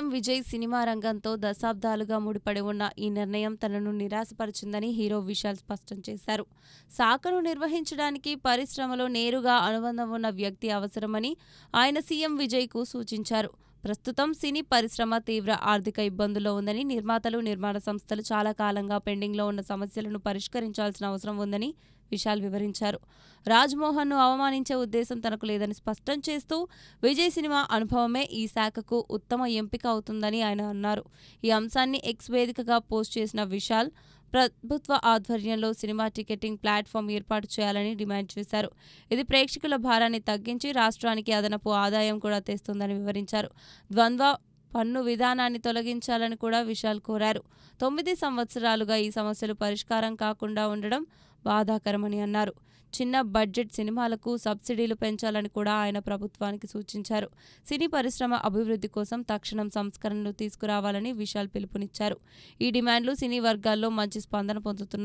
CM Vijay cinema రంగంతో దశాబ్దాలుగా ముడిపడి ఉన్న ఈ నిర్ణయం తనను నిరాశపరిచిందని హీరో విశాల్ స్పష్టం చేశారు. శాఖను నిర్వహించడానికి పరిశ్రమలో నేరుగా అనుబంధం ఉన్న వ్యక్తి అవసరమని ఆయన సీఎం విజయ్కు సూచించారు. ప్రస్తుతం సినీ పరిశ్రమ తీవ్ర ఆర్థిక ఇబ్బందుల్లో ఉందని, నిర్మాతలు, నిర్మాణ సంస్థలు చాలా కాలంగా పెండింగ్లో ఉన్న సమస్యలను పరిష్కరించాల్సిన అవసరం ఉందని విశాల్ వివరించారు. రాజ్మోహన్ను అవమానించే ఉద్దేశం తనకు లేదని స్పష్టం చేస్తూ విజయ్ సినిమా అనుభవమే ఈ శాఖకు ఉత్తమ ఎంపిక అవుతుందని ఆయన అన్నారు. ఈ అంశాన్ని ఎక్స్ వేదికగా పోస్ట్ చేసిన విశాల్ ప్రభుత్వ ఆధ్వర్యంలో సినిమా టికెటింగ్ ప్లాట్ఫామ్ ఏర్పాటు చేయాలని డిమాండ్ చేశారు. ఇది ప్రేక్షకుల భారాన్ని తగ్గించి రాష్ట్రానికి అదనపు ఆదాయం కూడా తెస్తుందని వివరించారు. ద్వంద్వ పన్ను విధానాన్ని తొలగించాలని కూడా విశాల్ కోరారు. 9 సంవత్సరాలుగా ఈ సమస్యలు పరిష్కారం కాకుండా ఉండడం బాధాకరమని అన్నారు. చిన్న బడ్జెట్ సినిమాలకు సబ్సిడీలు పెంచాలని కూడా ఆయన ప్రభుత్వానికి సూచించారు. సినీ పరిశ్రమ అభివృద్ధి కోసం తక్షణం సంస్కరణలు తీసుకురావాలని విశాల్ పిలుపునిచ్చారు. ఈ డిమాండ్లు సినీ వర్గాల్లో మంచి స్పందన పొందుతున్నాయి.